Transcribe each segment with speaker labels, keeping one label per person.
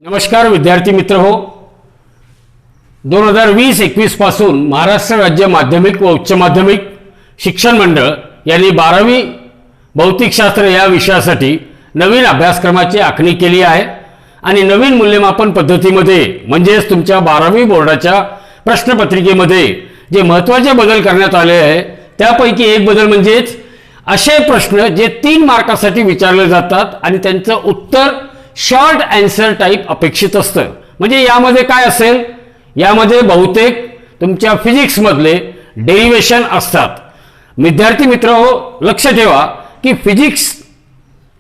Speaker 1: नमस्कार विद्यार्थी मित्र हो, 2020-21 पासून महाराष्ट्र राज्य माध्यमिक व उच्च माध्यमिक शिक्षण मंडळ यांनी 12वी भौतिकशास्त्र या विषयासाठी नवीन अभ्यासक्रमाची आखणी केली आहे आणि नवीन मूल्यमापन पद्धतीमध्ये म्हणजेच तुमच्या 12वी बोर्डाच्या प्रश्नपत्रिकेमध्ये जे महत्त्वाचे बदल करण्यात आले आहे त्यापैकी एक बदल म्हणजेच असे प्रश्न जे 3 मार्कासाठी विचारले जातात आणि त्यांचं उत्तर शॉर्ट आन्सर टाइप अपेक्षित असतं. म्हणजे यामध्ये काय असेल, यामध्ये बहुतेक तुमच्या फिजिक्स मधले डेरिवेशन असतात. विद्यार्थी मित्रहो, लक्ष ठेवा की फिजिक्स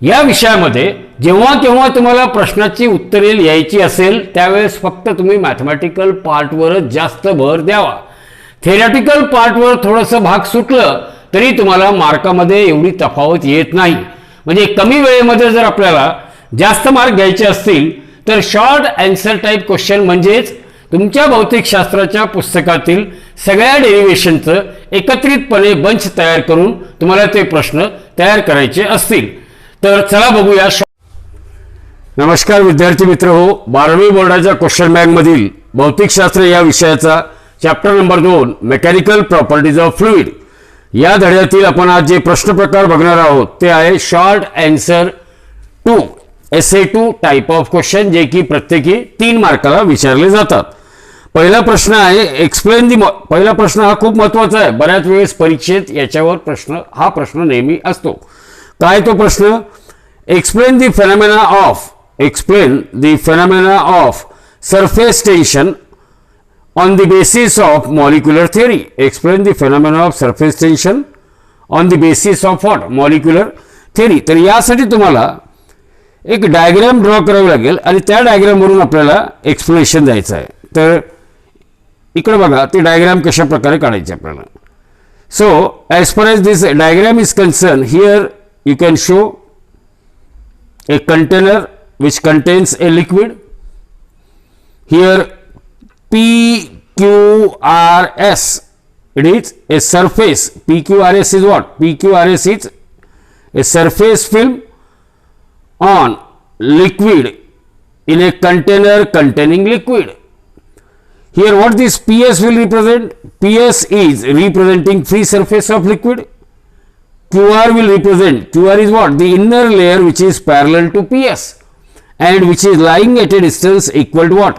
Speaker 1: या विषयामध्ये जेव्हा केव्हा तुम्हाला प्रश्नाची उत्तरे लिहायची असेल त्यावेळेस फक्त तुम्ही मॅथमॅटिकल पार्टवरच जास्त भर द्यावा. थेरॅटिकल पार्टवर थोडंसं भाग सुटलं तरी तुम्हाला मार्कामध्ये एवढी तफावत येत नाही. म्हणजे कमी वेळेमध्ये जर आपल्याला जास्त मार्क घ्यायचे असतील तर शॉर्ट आन्सर टाइप क्वेश्चन म्हणजेच तुमच्या भौतिकशास्त्राच्या पुस्तकातील सगळ्या डेरिवेशनचं एकत्रितपणे बंच तयार करून तुम्हाला ते प्रश्न तयार करायचे असतील. तर चला बघूया. नमस्कार विद्यार्थी मित्र हो, 12वी बोर्डाच्या क्वेश्चन बँक मधील भौतिकशास्त्र या विषयाचा chapter number 2 mechanical properties of fluid या धड्यातील आपण आज जे प्रश्न प्रकार बघणार आहोत ते आहे short answer 2 SA2 type of question, जे की प्रत्येकी 3 मार्काला विचारले जातात. पहिला प्रश्न आहे एक्सप्लेन दी. पहिला प्रश्न हा खूप महत्त्वाचा आहे. बऱ्याच वेळेस परीक्षेत याच्यावर हा प्रश्न नेहमी असतो. काय तो प्रश्न? Explain the phenomena of surface tension on the basis of molecular theory. Explain the phenomena of surface tension on the basis of what? Molecular theory. तर यासाठी तुम्हाला एक डायग्राम ड्रॉ करावी लागेल आणि त्या डायग्रामवरून आपल्याला एक्सप्लेनेशन द्यायचं आहे. तर इकडे बघा ते डायग्राम कशा प्रकारे काढायचे आपल्याला. So as far as this diagram is concern, here you can show a container which contains a liquid. Here PQRS, it is a surface. PQRS is what? PQRS is a surface film on liquid in a container containing liquid. Here what this PS will represent? PS is representing free surface of liquid. QR will represent, QR is what? The inner layer which is parallel to PS and which is lying at a distance equal to what?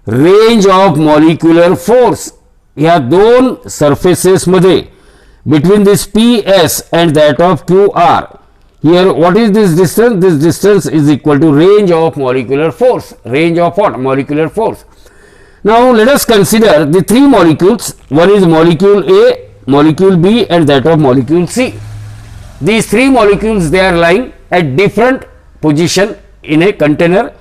Speaker 1: Range of molecular force. या दोन surfaces मध्ये between this PS and that of QR. Here what is this distance? This distance is equal to range of molecular force. Range of what? Molecular force. Now let us consider the 3 molecules. One is molecule A, molecule B and that of molecule C. These 3 molecules, they are lying at different position in a container.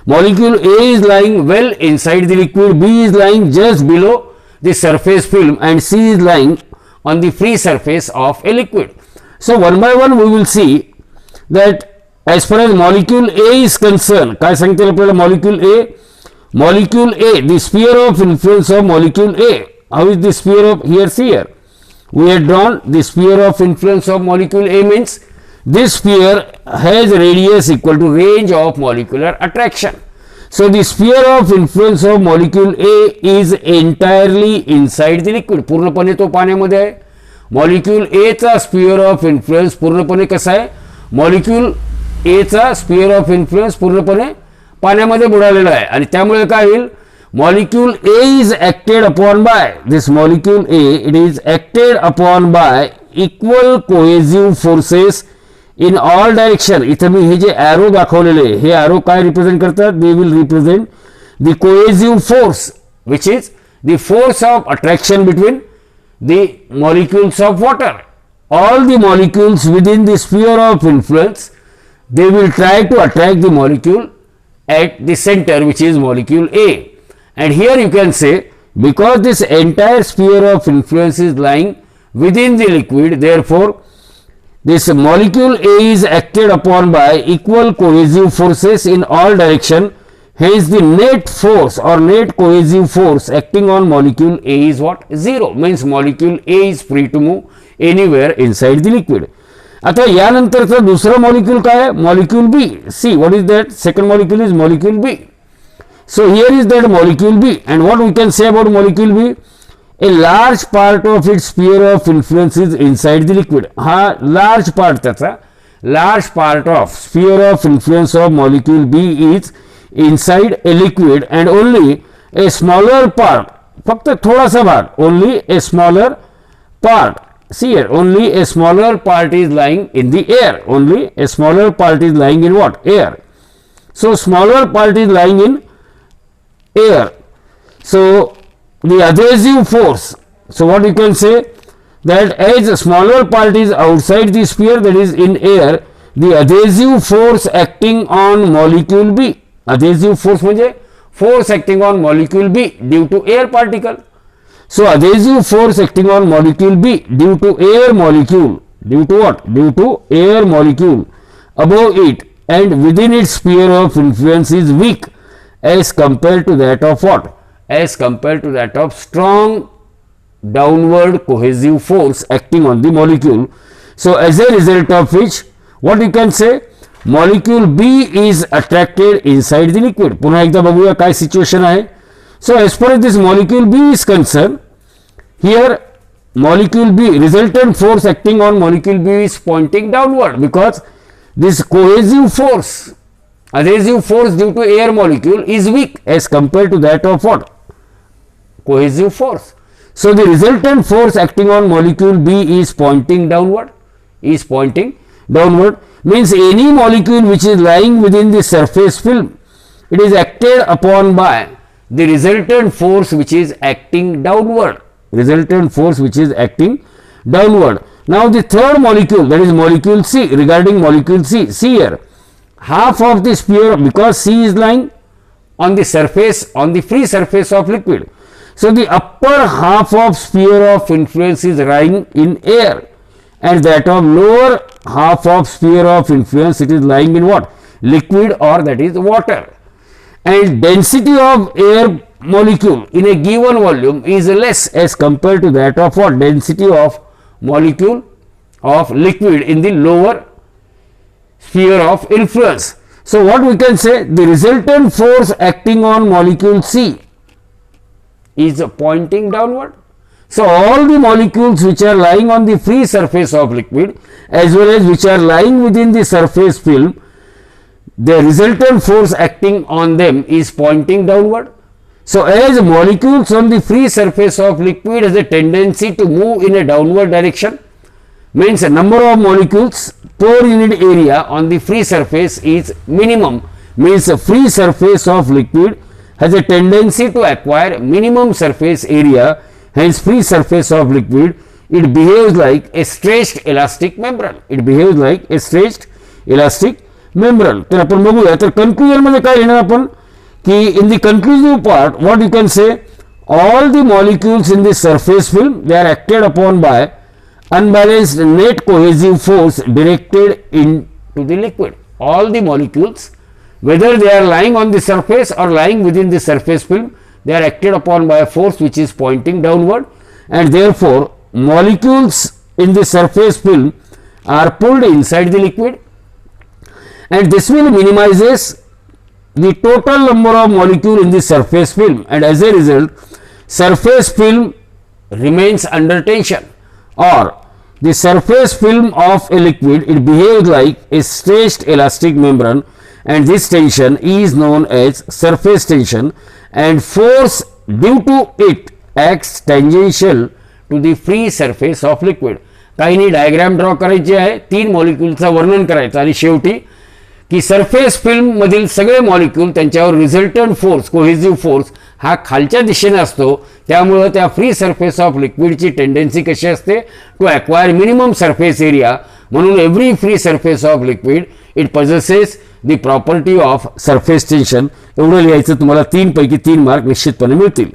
Speaker 1: Molecule A is lying well inside the liquid, B is lying just below the surface film and C is lying on the free surface of a liquid. So one by one we will see that as far as molecule A is concerned, काय सांगते आपल्याला molecule A? Molecule A, the sphere of influence of molecule A. How is the sphere of, here see here. We had drawn the sphere of influence of molecule A means this sphere has radius equal to range of molecular attraction. So the sphere of influence of molecule A is entirely inside the liquid. पूर्णपणे तो पाण्यामध्ये आहे. Molecule A चा sphere of influence पूर्णपणे कसा आहे? Molecule A चा sphere of influence पूर्णपणे पाण्यामध्ये बुडालेला आहे आणि त्यामुळे काय होईल? Molecule A is acted upon by this molecule A, it is acted upon by equal cohesive forces in all direction. इथे मी हे जे arrow दाखवलेले हे arrow काय represent करतात? They will represent the cohesive force which is the force of attraction between the molecules of water. All the molecules within the sphere of influence, they will try to attract the molecule at the center which is molecule A. And here you can say because this entire sphere of influence is lying within the liquid, therefore this molecule A is acted upon by equal cohesive forces in all direction. Hence the net force or net cohesive force acting on molecule A is what? 0. Means molecule A is free to move anywhere inside the liquid. आता यानंतरचा दुसरा molecule काय आहे? Molecule B. See what is that? Second molecule is molecule B. So here is that molecule B, and what we can say about molecule B? A large part of its sphere of influence is inside the liquid. हा large part त्याचा, large part of sphere of influence of molecule B is inside a liquid and only a smaller part, फक्त थोडासा भाग, only a smaller part, see here, only a smaller part is lying in the air, only a smaller part is lying in what? Air. So smaller part is lying in air. So the adhesive force, so what you can say, that as a smaller part is outside the sphere, that is in air, the adhesive force acting on molecule B, adhesive force म्हणजे force acting on molecule B due to air particle. So adhesive force acting on molecule B due to air molecule, due to what? Due to air molecule above it and within its sphere of influence is weak as compared to that of what? As compared to that of strong downward cohesive force acting on the molecule. So as a result of which, what you can say, molecule B is attracted inside the liquid. पुन्हा एकदा बघूया काय situation आहे. So as far as this molecule B is concerned, here molecule B, resultant force acting on molecule B is pointing downward because this cohesive force, adhesive force due to air molecule is weak as compared to that of what? Cohesive force. So the resultant force acting on molecule B is pointing downward, is pointing downward, means any molecule which is lying within the surface film, it is acted upon by the resultant force which is acting downward, resultant force which is acting downward. Now the third molecule, that is molecule C, regarding molecule C, see here, half of the sphere, because C is lying on the surface, on the free surface of liquid. So the upper half of sphere of influence is lying in air and that of lower half of sphere of influence, it is lying in what? Liquid, or that is water. And density of air molecule in a given volume is less as compared to that of what? Density of molecule of liquid in the lower sphere of influence. So what we can say, the resultant force acting on molecule C is pointing downward. So all the molecules which are lying on the free surface of liquid as well as which are lying within the surface film, the resultant force acting on them is pointing downward. So as molecules on the free surface of liquid has a tendency to move in a downward direction, means a number of molecules per unit area on the free surface is minimum, means the free surface of liquid has a tendency to acquire minimum surface area, hence free surface of liquid, it behaves like a stretched elastic membrane, it behaves like a stretched elastic membrane. तर आपण बघूया, तर conclusion मध्ये काय लिहिणार आपण की in the conclusive part what you can say, all the molecules in the surface film, they are acted upon by unbalanced net cohesive force directed into the liquid. All the molecules, whether they are lying on the surface or lying within the surface film, they are acted upon by a force which is pointing downward, and therefore molecules in the surface film are pulled inside the liquid, and this will minimizes the total number of molecule in the surface film, and as a result surface film remains under tension, or the surface film of a liquid, it behaves like a stretched elastic membrane, and this tension is known as surface tension, and force due to it acts tangential to the free surface of liquid. काही नाही, diagram draw करायची आहे, तीन मॉलिक्यूलचा वर्णन करायचं आणि शेवटी की सरफेस फिल्म मधील सगळे मॉलिक्यूल त्यांच्यावर रिझल्टंट फोर्स, कोहेसिव्ह फोर्स हा खालच्या दिशेने असतो, त्यामुळे त्या फ्री सरफेस ऑफ लिक्विडची टेंडन्सी कशी असते to acquire minimum surface area, म्हणून every free surface of liquid it possesses the property of surface tension. एवढं लिहायचं, तुम्हाला 3 पैकी 3 मार्क निश्चितपणे मिळतील.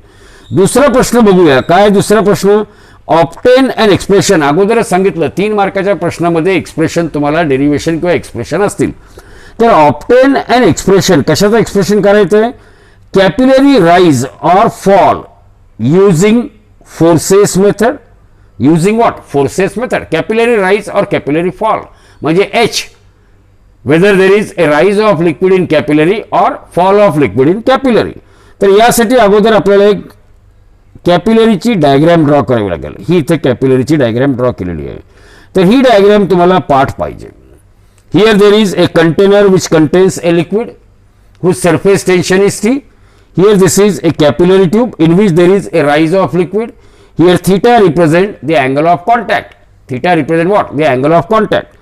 Speaker 1: दुसरा प्रश्न बघूया, काय दुसरा प्रश्न, ऑब्टेन अन एक्सप्रेशन. अगोदरच सांगितलं 3 मार्काच्या प्रश्नामध्ये एक्सप्रेशन तुम्हाला डेरिव्हेशन किंवा एक्सप्रेशन असतील. तर ऑब्टेन अन एक्सप्रेशन, कशाचं एक्सप्रेशन करायचं आहे, कॅपिलरी राइज और fall using forces method, using what, forces method, capillary rise और कॅपिलरी फॉल म्हणजे H whether there is a rise of liquid in capillary or fall of liquid in capillary. तर यासाठी अगोदर आपल्याला एक कॅपिलरीची डायग्राम ड्रॉ करावी लागेल. ही इथे कॅपिलरीची डायग्राम ड्रॉ केलेली आहे. तर ही डायग्राम तुम्हाला पाठ पाहिजे. Here there is a container which contains a liquid whose surface tension is T. Here this is a capillary tube in which there is a rise of liquid. Here theta represent the angle of contact. Theta represent what? The angle of contact.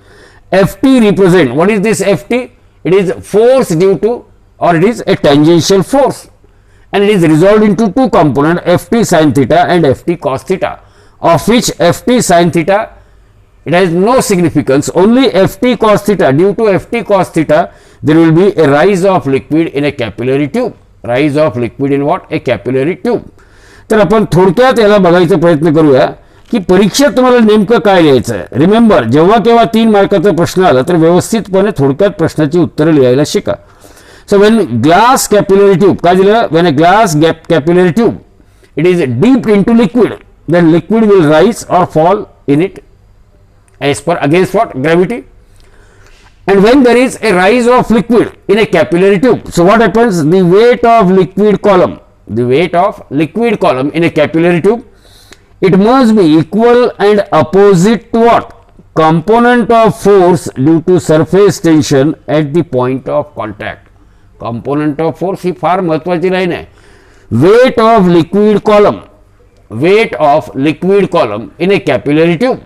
Speaker 1: Ft represent, what is this Ft? It is force due to, or it is a tangential force, and it is resolved into two components, Ft sin theta and Ft cos theta, of which Ft sin theta, it has no significance. Only Ft cos theta, due to Ft cos theta there will be a rise of liquid in a capillary tube. Rise of liquid in what? A capillary tube. तर आपण थोडक्यात याला बघायचा प्रयत्न करूया की परीक्षेत तुम्हाला नेमकं काय लिहायचं आहे. रिमेंबर, जेव्हा केव्हा 3 मार्काचा प्रश्न आला तर व्यवस्थितपणे थोडक्यात प्रश्नाची उत्तरं लिहायला शिका. So when glass capillary tube, काय दिलं? When a glass capillary tube it is deep into liquid, then liquid will rise और fall in it as per against what? Gravity. And when there is a rise of liquid in a capillary tube, so what happens? The weight of liquid column, the weight of liquid column in a capillary tube, it must be equal and opposite to what? Component of force due to surface tension at the point of contact. Component of force ही फार महत्वाची line आहे. Weight of liquid column, weight of liquid column in a capillary tube,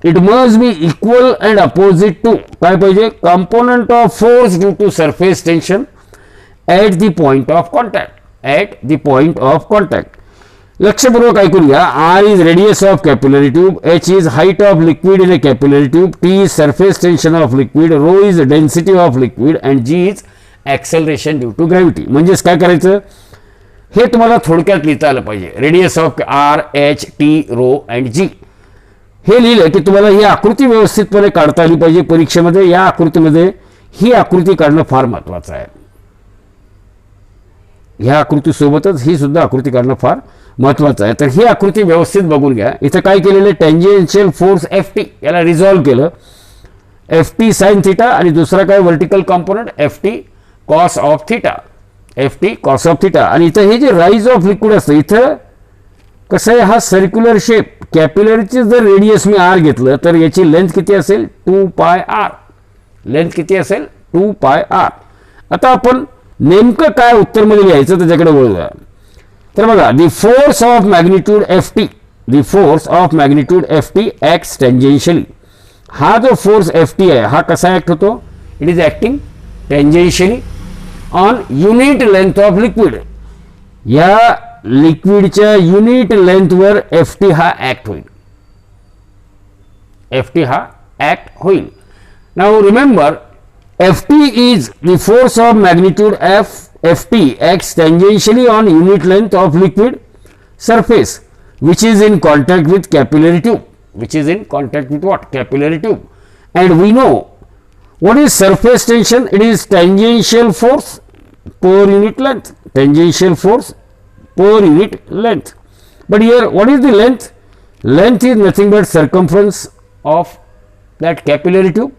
Speaker 1: it must be equal and opposite to, काय पाहिजे? Component of force due to surface tension at the point of contact. At the point of contact. लक्षपूर्वक ऐकूया. R is radius of capillary tube, H is height of liquid in a capillary tube, T is surface tension of liquid, ρ is density of liquid, and G is acceleration due to gravity. म्हणजेच काय करायचं? हे तुम्हाला थोडक्यात लिहिता आलं पाहिजे. Radius of R, H, T, ρ and G. हे लिहिलं की तुम्हाला ही आकृती व्यवस्थितपणे काढता आली पाहिजे परीक्षेमध्ये. या आकृतीमध्ये ही आकृती काढणं फार महत्वाचं आहे. ह्या आकृतीसोबतच ही सुद्धा आकृती काढणं फार महत्वाचं आहे. तर ही आकृती व्यवस्थित बघून घ्या. इथं काय केलेलं आहे? टेंजेन्शियल फोर्स Ft याला रिझॉल्व केलं. Ft साइन थिटा आणि दुसरा काय vertical component Ft cos of theta. Ft cos of theta. आणि इथं हे जे राइज ऑफ लिक्विड असतं, इथं कसं आहे? हा सर्क्युलर शेप. कॅपिलरीचे जर रेडियस मी आर घेतलं तर याची लेंथ किती असेल? 2 पाय आर. लेंथ किती असेल? 2 पाय आर. आता आपण नेमकं काय उत्तरमध्ये लिहायचं त्याच्याकडे वळूया. तर बघा, the force of magnitude Ft, the force of magnitude Ft acts tangentially. हा जो फोर्स Ft आहे हा कसा ॲक्ट होतो? It is acting tangentially on unit length of liquid. या लिक्विडच्या युनिट लेंथवर Ft हा ॲक्ट होईल. Ft हा ॲक्ट होईल. Now remember, Ft is the force of magnitude Ft acts tangentially on unit length of liquid surface which is in contact with capillary tube. Which is in contact with what? Capillary tube. And we know what is surface tension? It is tangential force per unit length. Tangential force per unit length. But here what is the length? Length is nothing but circumference of that capillary tube.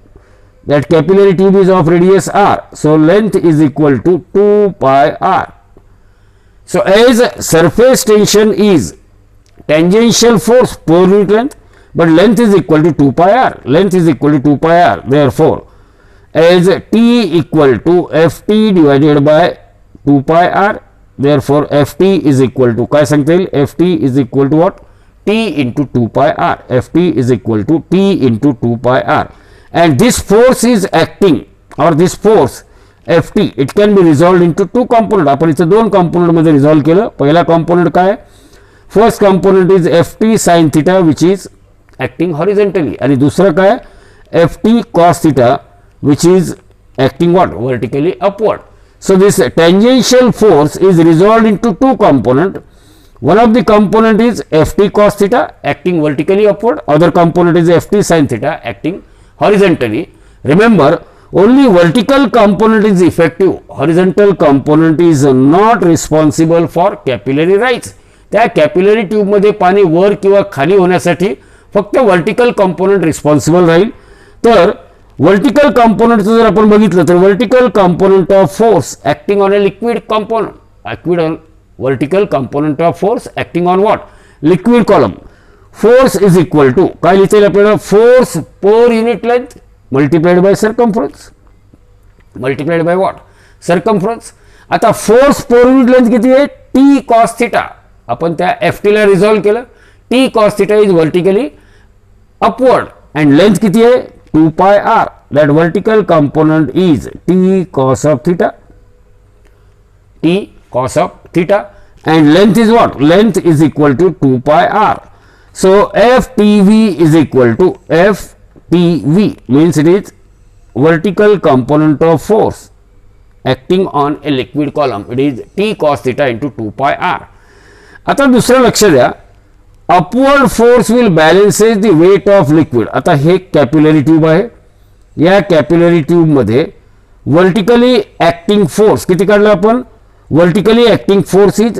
Speaker 1: That capillary tube is of radius r. So length is equal to 2 pi r. So as surface tension is tangential force per unit length, but length is equal to 2 pi r. Length is equal to 2 pi r. Therefore, as t equal to Ft divided by 2 pi r, therefore Ft is equal to, काय सांगता येईल? Ft is equal to what? T into 2 pi r. Ft is equal to T into 2 pi r. And this force is acting, or this force Ft, it can be resolved into two components. आपण इथे दोन component मध्ये resolve केलं. पहिला component काय? First component is Ft sin theta which is acting horizontally, आणि दुसरं काय? Ft cos theta which is acting what? Vertically upward. So this tangential force is resolved into two components. One of the component is Ft cos theta acting vertically upward. Other component is Ft sin theta acting horizontally. Remember, only vertical component is effective. Horizontal component is not responsible for capillary rise. त्या capillary tube मध्ये पाणी वर किंवा खाली होण्यासाठी फक्त vertical component responsible राहील. तर vertical कंपोनंटचं जर आपण बघितलं तर vertical component of force acting on a liquid component vertical component of force acting on what liquid column force is equal to काय लिहिता येईल आपल्याला force per unit length multiplied by circumference multiplied by what circumference. आता force per unit length किती आहे T cos theta आपण त्या F ला रिझॉल्व केलं T cos theta is vertically upward and length किती आहे 2 pi r that vertical component is t cos of theta and length is what length is equal to 2 pi r. So ftv is equal to ftv means it is vertical component of force acting on a liquid column it is t cos theta into 2 pi r. आता दुसरं लक्ष द्या upward force will balances the weight of liquid. आता हे capillary tube आहे या capillary tube मध्ये vertically acting force किती काढला आपण vertically acting force is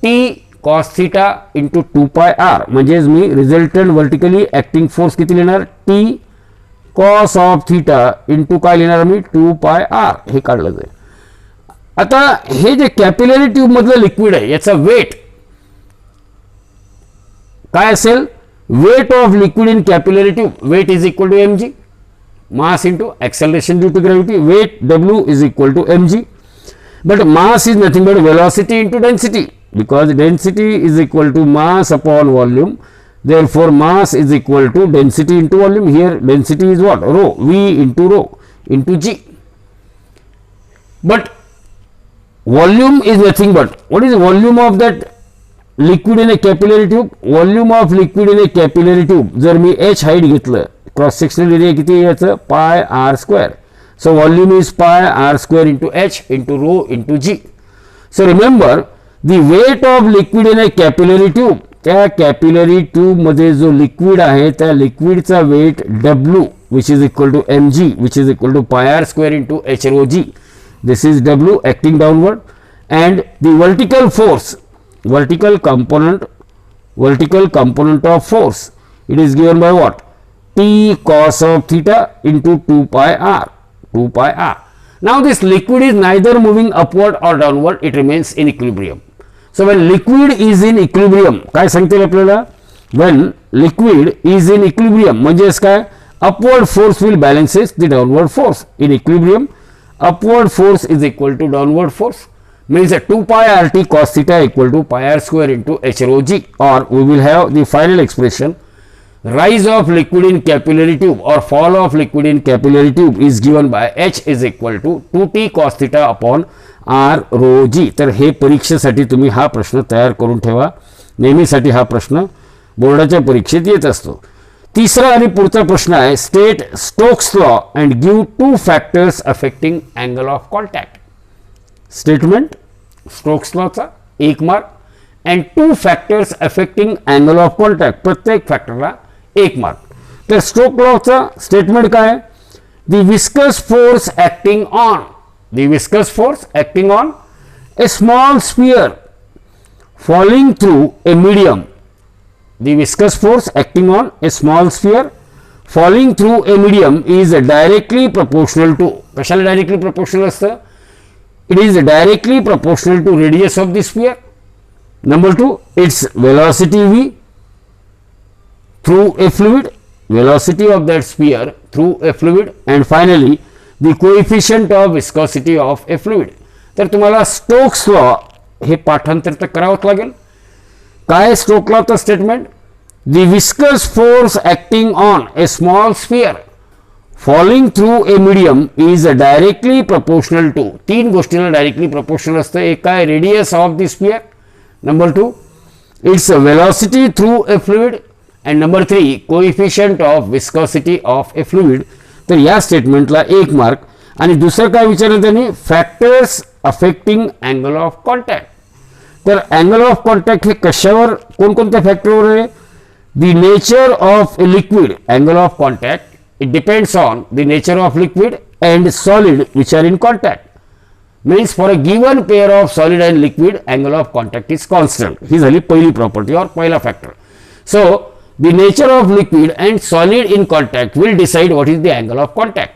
Speaker 1: T cos theta into 2 pi are म्हणजेच मी रिझल्टंट वर्टिकली ऍक्टिंग फोर्स किती लिहिणार T cos of theta into काय लिहिणार मी 2 पाय आर हे काढलं जाईल. आता हे जे कॅपिलरी ट्यूब मधलं लिक्विड आहे याचा वेट काय असेल weight of liquid in capillary tube weight is equal to mg mass into acceleration due to gravity weight w is equal to mg but mass is nothing but velocity into density because density is equal to mass upon volume therefore mass is equal to density into volume. Here density is what rho v into g but volume is nothing but what is the volume of that liquid in a capillary tube volume of liquid in a capillary tube जर मी h height घेतलं cross sectional area किती आहे याचं pi r square so volume is pi r square into h into rho into g. So remember the weight of liquid in a capillary tube त्या capillary tube मध्ये जो liquid आहे त्या लिक्विडचा weight W which is equal to m g which is equal to pi r square into h rho g this is W acting downward and the vertical component of force it is given by what t cos of theta into 2 pi r. Now this liquid is neither moving upward or downward it remains in equilibrium. So when liquid is in equilibrium काय सांगते आपल्याला when liquid is in equilibrium म्हणजेच काय upward force will balances the downward force in equilibrium upward force is equal to downward force means that 2 pi rt cos theta equal to pi r square into h rho g or we will have the final expression rise of liquid in capillary tube or fall of liquid in capillary tube is given by h is equal to 2t cos theta upon r rho g. तर हे परीक्षेसाठी तुम्ही हा प्रश्न तयार करून ठेवा नेहमीसाठी हा प्रश्न बोर्डाच्या परीक्षेत येत असतो. तिसरा आणि पुढचा प्रश्न आहे state Stokes law and give 2 factors affecting angle of contact. Statement Stokes लॉचा 1 mark and 2 factors affecting angle of contact प्रत्येक फॅक्टरला 1 मार्क. तर स्टोक्स लॉचा स्टेटमेंट काय the viscous force acting on a small sphere falling through a medium the viscous force acting on a small sphere falling through a medium is directly proportional to कशाला directly proportional असतं it is directly proportional to radius of the sphere. Number 2 its velocity v through a fluid velocity of that sphere through a fluid and finally the coefficient of viscosity of a fluid. तर तुम्हाला Stokes law हे पाठांतर तर करावंच लागेल. काय Stokes लॉचं statement the viscous force acting on a small sphere falling through a medium is directly proportional to 3 गोष्टींना directly proportional असतं. एक काय radius of the sphere number 2 its velocity through a fluid and number 3 coefficient of viscosity of a fluid. तर या स्टेटमेंटला 1 mark. आणि दुसरं काय विचारलं त्यांनी factors affecting angle of contact. तर अँगल ऑफ कॉन्टॅक्ट हे कशावर कोणकोणत्या फॅक्टरवर आहे the nature of a liquid angle of contact it depends on the nature of liquid and solid which are in contact means for a given pair of solid and liquid angle of contact is constant. ही झाली पहिली property और पहिला factor. So the nature of liquid and solid in contact will decide what is the angle of contact.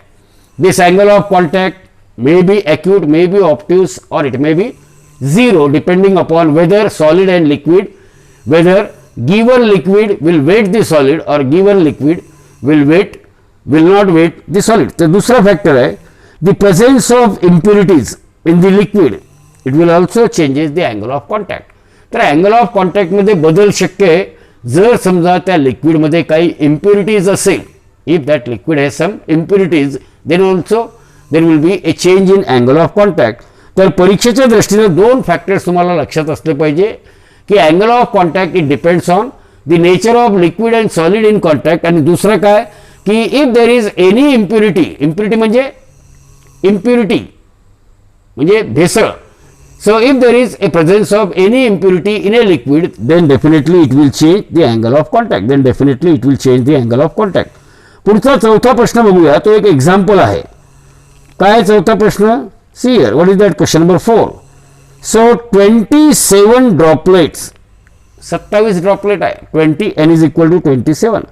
Speaker 1: This angle of contact may be acute, may be obtuse, or it may be zero, depending upon whether solid and liquid, whether given liquid will weight the solid or given liquid will not weight the solid. तर दूसरा factor आहे the presence of impurities in the liquid, it will also changes the angle of contact. तर angle of contact मध्ये बदल शक्य आहे जर समजा त्या लिक्विड मध्ये काही इम्प्युरिटीज असेल. If that liquid has some impurities then also there will be a change in angle of contact. तर परीक्षेच्या दृष्टीने दोन फॅक्टर्स तुम्हाला लक्षात असले पाहिजे की angle of contact it depends on the nature of liquid and solid in contact. आणि दुसरं काय की if there is any impurity, impurity म्हणजे इम्प्युरिटी म्हणजे भेसळ. So if there is a presence of any impurity in a liquid, then definitely it will change the angle of contact. Then definitely it will change the angle of contact. पुढचा चौथा प्रश्न बघूया, तो एक example आहे. काय चौथा प्रश्न? See here, what is that? Question number 4. So 27 droplets, 27 droplet आहे. 20 n is equal to 27.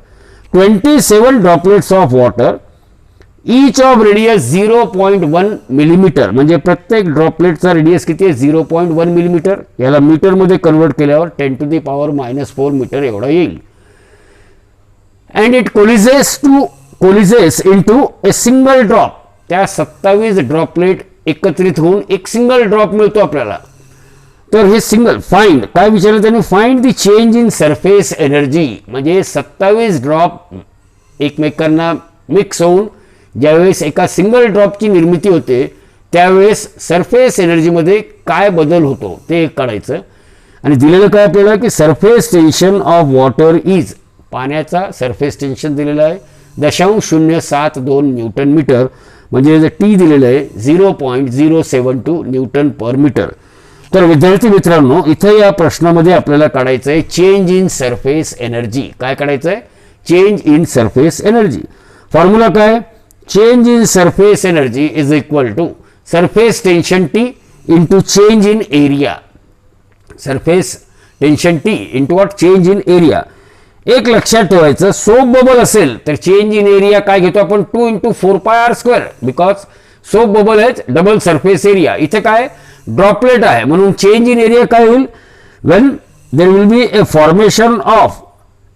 Speaker 1: 27 droplets of water, each of radius 0.1 millimetre, म्हणजे प्रत्येक ड्रॉपलेटचा रेडियस किती आहे? 0.1 मिलीमीटर. याला मीटर मध्ये कन्वर्ट केल्यावर 10 to the power -4 मीटर एवढा येईल. And it collides into a single drop. त्या 27 ड्रॉपलेट एकत्रित होऊन एक सिंगल ड्रॉप मिळतो आपल्याला. तर हे सिंगल फाइंड काय विचारलं त्यांनी? Find the change in surface energy. म्हणजे 27 ड्रॉप एकमेकांना मिक्स होऊन ज्यावेळेस एका सिंगल ड्रॉपची निर्मिती होते त्यावेळेस सरफेस एनर्जीमध्ये काय बदल होतो ते काढायचं. आणि दिलेलं काय आपल्याला की surface tension off water is, पाण्याचा सरफेस टेन्शन दिलेलं आहे 0.072 न्यूटन मीटर, म्हणजे टी दिलेलं आहे 0.072 न्यूटन पर मीटर. तर विद्यार्थी मित्रांनो, इथे या प्रश्नामध्ये आपल्याला काढायचं आहे चेंज इन सरफेस एनर्जी. काय काढायचं आहे? Change in surface energy. Formula काय? Change in surface energy is equal to surface tension T into change in area. Surface tension T into what? Change in area. एक लक्षात ठेवायचं, soap bubble असेल तर change in area काय घेतो आपण? 2 × 4πr², because soap bubble H double surface area. इथे काय ड्रॉपलेट आहे म्हणून चेंज इन एरिया काय होईल? When there will be a formation of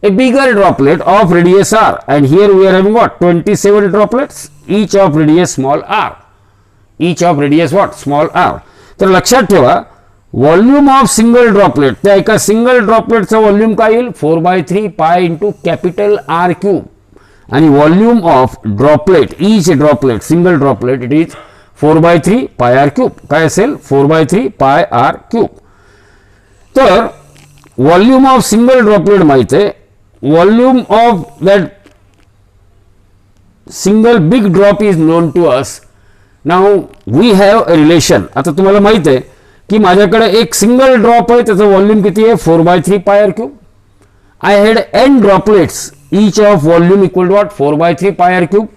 Speaker 1: a bigger droplet of radius r, and here we are having what? 27 droplets, each of radius small r, each of radius what? Small r. तर लक्षात ठेवा volume of single droplet, त्या एका single ड्रॉपलेटचा volume काय येईल? 4/3 pi into capital R cube. आणि volume of droplet, each droplet, single droplet, it is 4/3 pi r cube. काय असेल? 4/3 पाय आर क्यूब. तर व्हॉल्यूम ऑफ सिंगल ड्रॉपलेट माहिती आहे. Volume of that single big drop is known to us. Now we have a relation. आता तुम्हाला माहित आहे की माझ्याकडे एक सिंगल ड्रॉप आहे, त्याचा व्हॉल्यूम किती आहे? 4/3 pi r cube. I had n droplets, each of volume equal to what? 4/3 pi r cube.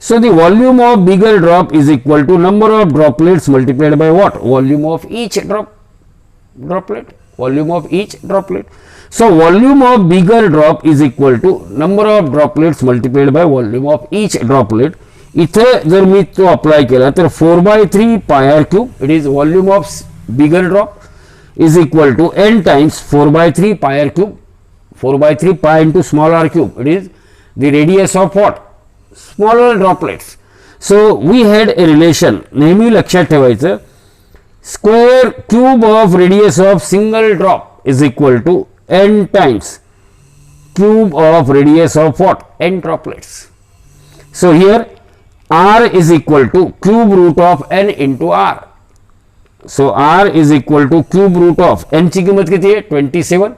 Speaker 1: So the volume of bigger drop is equal to number of droplets multiplied by what? Volume of each droplet. Volume of each droplet. So volume of bigger drop is equal to number of droplets multiplied by volume of each droplet. इथे जर मी तो apply केला तर 4/3 pi r cube, it is volume of bigger drop is equal to n times 4/3 pi r cube. 4/3 pi into small r cube, it is the radius of what? Smaller droplets. So we had a relation. नेहमी लक्षात ठेवायचं, square cube of radius of single drop is equal to n times cube of radius of what? N droplets. So here r is equal to cube root of n into r. So r is equal to cube root of n ची किंमत किती आहे? 27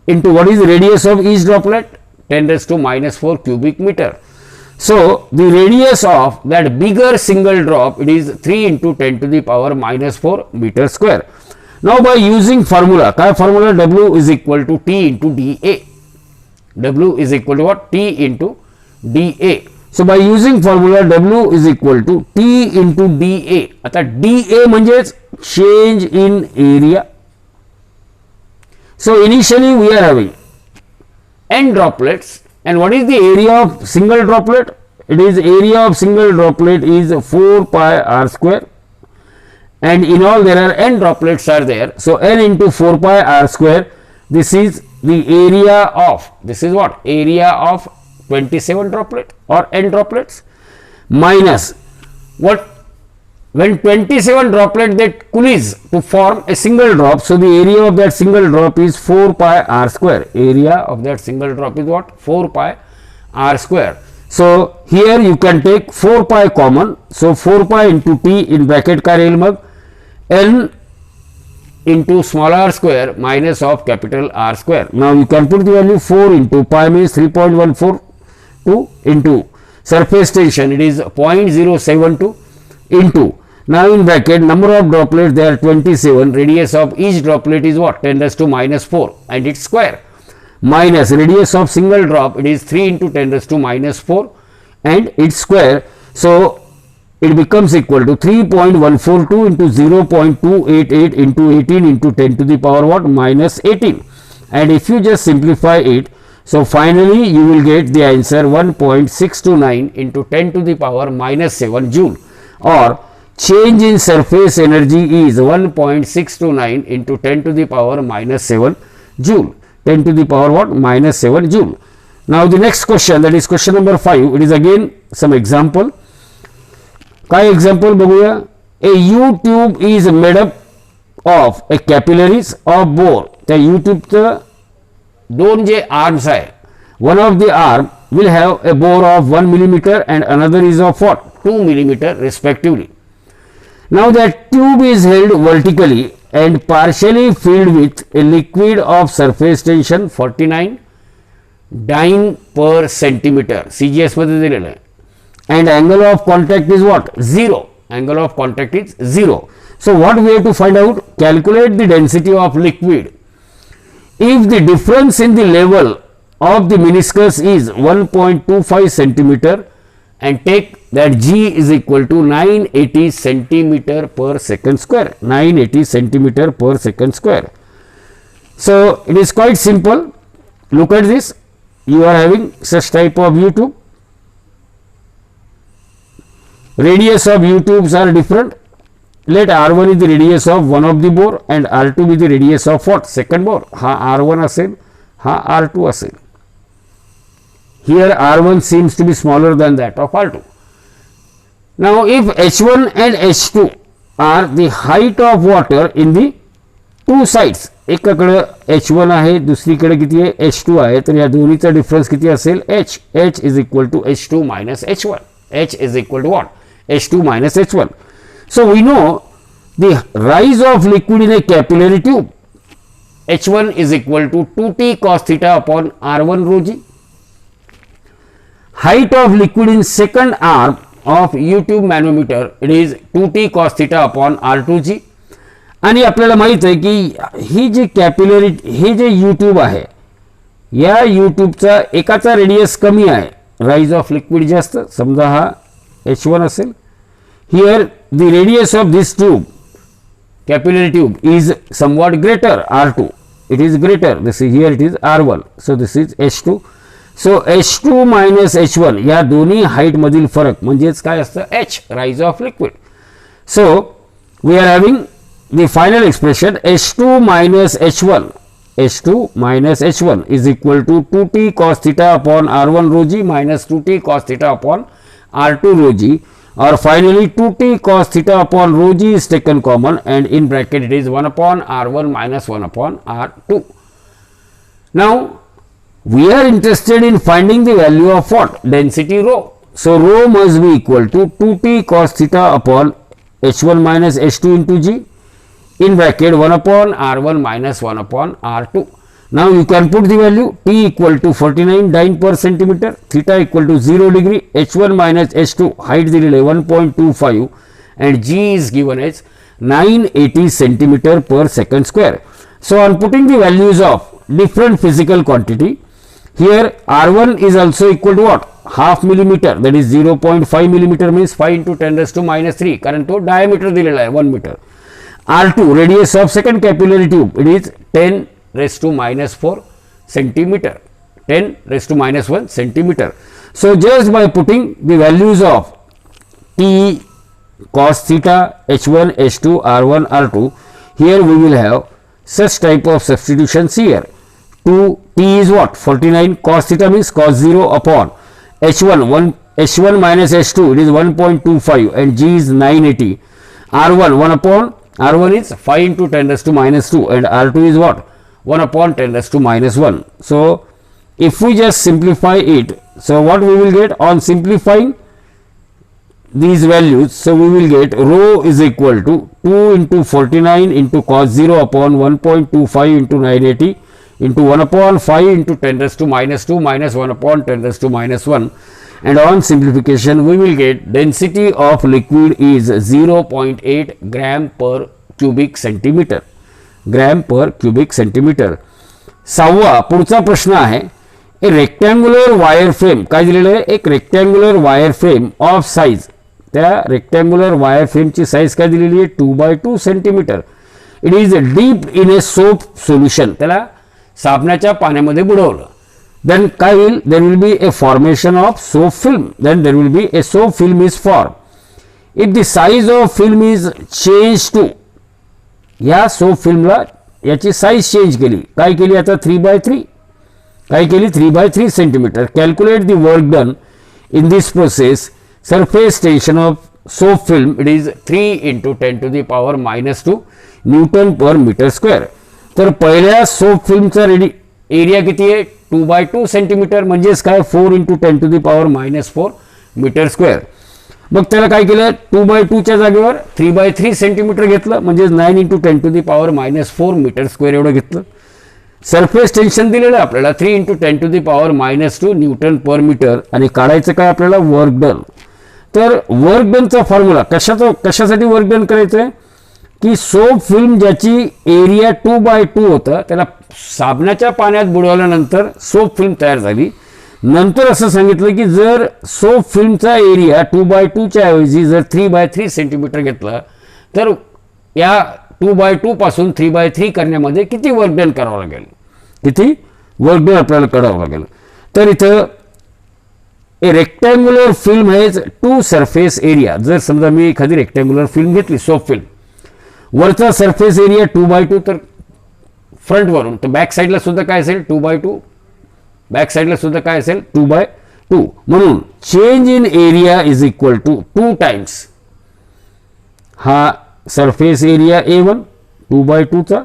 Speaker 1: into what is the radius of each droplet? 10⁻⁻⁴ cubic meter. So the radius of that bigger single drop, it is 3 × 10⁻⁻⁴ meter square. Now by using formula, काय formula? W is equal to T into dA. W is equal to what? T into dA. So by using formula W is equal to T into dA. आता dA म्हणजेच change in area. So initially we are having n droplets. And what is the area of single droplet? It is area of single droplet is 4 pi r square, and in all there are n droplets are there. So n into 4 pi r square, this is the area of, this is what, area of 27 droplet or n droplets, minus what, when 27 droplet that coalesce to form a single drop. So the area of that single drop is 4 pi r square. Area of that single drop is what? 4 pi r square. So here you can take 4 pi common. So 4 pi into t in bracket का rail mug n into small r square minus of capital R square. Now you can put the value 4 into pi means 3.142 into surface tension, it is 0.072 into, now in bracket number of droplets there are 27, radius of each droplet is what, 10 raised to minus 4 and its square, minus radius of single drop, it is 3 into 10 raised to minus 4 and its square. So it becomes equal to 3.142 into 0.288 into 18 into 10 to the power what, minus 18. And if you just simplify it, so finally you will get the answer 1.629 into 10 to the power minus 7 joule, or change in surface energy is 1.629 into 10 to the power minus 7 joule, 10 to the power what, minus 7 joule. Now the next question, that is question number 5, it is again some example. काय example बघूया. A U tube is made up of a capillaries of bore. त्या U tube चं दोन जे arms आहे, one of the arm will have a bore of 1 millimeter and another is of what, 2 millimeter respectively. Now that tube is held vertically and partially filled with a liquid of surface tension 49 dyne per centimeter, CGS मध्ये दिलेलं आहे, and angle of contact is what, 0, angle of contact is 0. So what we have to find out, calculate the density of liquid if the difference in the level of the meniscus is 1.25 centimeter and take that G is equal to 980 centimeter per second square, 980 centimeter per second square. So it is quite simple. Look at this, you are having such type of U tube. Radius of U tubes are different. Let R1 is the radius of one of the bore and R2 be the radius of what, second bore. हा R1 असेल, हा R2 असेल. Here R1 seems to be smaller than that of R2. Now if H1 and H2 are the height of water in the two sides, एकाकडे H1 आहे, दुसरीकडे किती आहे, H2 आहे, तर या दोन्हीचा डिफरन्स किती असेल, H. H is equal to H2 minus H1. H is equal to what, H2 minus H1. So we know the rise of liquid in a capillary tube, H1 is equal to 2t cos theta upon R1 rho g. Height of liquid in second arm of U tube manometer, it is 2t cos theta upon R2 g. आणि आपल्याला माहित आहे की ही जी capillary, हे जे U tube आहे, या U tube एकाचा radius कमी आहे, राइज ऑफ लिक्विड जास्त, समजा हा H1 असेल. Here the radius of this tube, capillary tube, is somewhat greater, R2. It is greater. This is, here it is R1. So this is H2. So H2 minus H1 या दोन्ही height मधील फरक म्हणजेच काय असतं, H, rise of liquid. So we are having the final expression H2 minus H1. H2 minus H1 is equal to 2t cos theta upon R1 rho g minus 2t cos theta upon R2 rho g, or finally 2t cos theta upon rho g is taken common and in bracket it is 1 upon R1 minus 1 upon R2. Now we are interested in finding the value of what, density rho. So rho must be equal to 2t cos theta upon H1 minus H2 into g, in bracket 1 upon R1 minus 1 upon R2. Now you can put the value, t equal to 49 dyne per centimeter, theta equal to 0 degree, H1 minus H2 height दिलेले 1.25 and g is given as 980 centimeter per second square. So on putting the values of different physical quantity, here R1 is also equal to what, half millimeter, that is 0.5 millimeter means 5 into 10 raised to minus 3, कारण तो diameter दिलेला आहे 1 meter. R2 radius of second capillary tube, it is 10 raised to minus 4 centimeter. 10 raised to minus 1 centimeter. So just by putting the values of T cos theta, H1, H2, R1, R2, here we will have such type of substitutions here. 2 T is what? 49, cos theta means cos 0 upon H1, H1 minus H2, it is 1.25 and G is 980. R1, 1 upon, R1 is 5 into 10 raised to minus 2 and R2 is what? 1 upon 10 raised to minus 1. So if we just simplify it, so what we will get on simplifying these values, so we will get rho is equal to 2 into 49 into cos 0 upon 1.25 into 980 into 1 upon 5 into 10 raised to minus 2 minus 1 upon 10 raised to minus 1, and on simplification we will get density of liquid is 0.8 gram per cubic centimeter. Gram per cubic centimetre. 6वा पुढचा प्रश्न आहे, ए rectangular wire frame, काय दिलेलं आहे, एक rectangular wire frame of size, त्या rectangular wire फ्रेमची साइज काय दिलेली आहे 2x2 centimetre. It is deep in a soap solution, त्याला साबणाच्या पाण्यामध्ये बुडवलं. देन काय होईल, there will be a formation of soap film, then there will be a soap film is form. If the size of film is change to, या soap फिल्मला याची size change केली, काय केली आता 3x3, काय केली 3x3 centimetre. Calculate the work done in this process. Surface tension off soap film it is 3 into 10 to the power -2 Newton पर मीटर स्क्वेअर. तर पहिल्या सोप फिल्मचा एरिया किती आहे 2x2 सेंटीमीटर, म्हणजेच काय 4 into 10 to the power -4 metre square. मग त्याला काय केलं 2x2 च्या जागेवर 3x3 सेंटीमीटर घेतलं, म्हणजे 9 into 10 to the power -4 metre square एवढं घेतलं. सरफेस टेन्शन दिलेलं आपल्याला 3 into 10 to the power -2 Newton पर मीटर, आणि काढायचं काय आपल्याला वर्क डन. तर वर्क डनचा फॉर्म्युला कशासाठी वर्क डन करायचं आहे की सोप फिल्म ज्याची एरिया 2x2 होता त्याला साबणाच्या पाण्यात बुडवल्यानंतर सोप फिल्म तयार झाली. नंतर असं सांगितलं की जर सोप फिल्मचा एरिया 2x2 च्या ऐवजी जर 3x3 सेंटीमीटर घेतला तर या 2x2 पासून 3x3 करण्यामध्ये किती वर्क डन करावं लागेल, किती वर्क डन आपल्याला करावं लागेल. तर इथं a rectangular film has 2 surface area. जर समजा मी एखादी रेक्टँग्युलर फिल्म घेतली सोप फिल्म, वरचा सरफेस एरिया 2x2, तर फ्रंट वरून तर बॅक साईडला सुद्धा काय असेल 2x2, बॅक साईडला सुद्धा काय असेल 2x2. म्हणून change in area is equal to 2 times हा सरफेस एरिया A1 2x2 चा,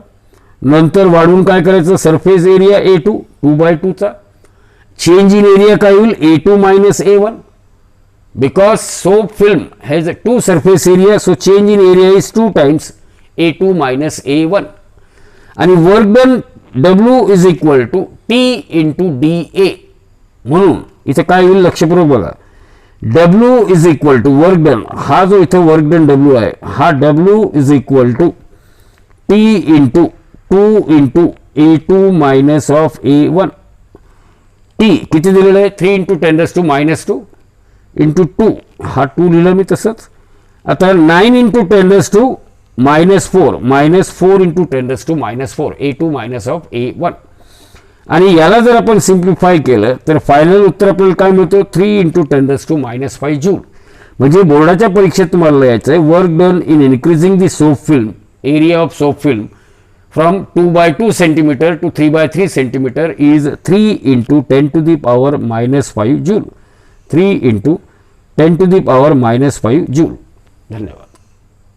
Speaker 1: नंतर वाढून काय करायचं सरफेस एरिया A2 2x2 चा. चेंज इन एरिया काय होईल A2 minus A1, because soap film has 2 surface area, so change in area is 2 times A2 minus A1. आणि work done W is equal to T into dA. म्हणून इथे काय होईल लक्षपूर्वक बघा, W is equal to work done, हा जो इथे वर्क डन W आहे हा W is equal to T into 2 into A2 minus of A1. T किती दिलेलं आहे 3 into 10 raised to -2 into 2, हा 2 लिहिलं मी तसंच. आता 9 into 10 raised to -4 into 10 raised to -4 A2 minus of A1. आणि याला जर आपण सिम्प्लिफाय केलं तर फायनल उत्तर आपल्याला काय मिळतं 3 into 10 raised to -5 जूल. म्हणजे बोर्डाच्या परीक्षेत तुम्हाला लिहायचं आहे work done in increasing the soap film area of soap film from 2x2 centimetre to 3x3 centimetre is 3 into 10 to the power -5 joule. 3 into 10 to the power -5 joule. धन्यवाद.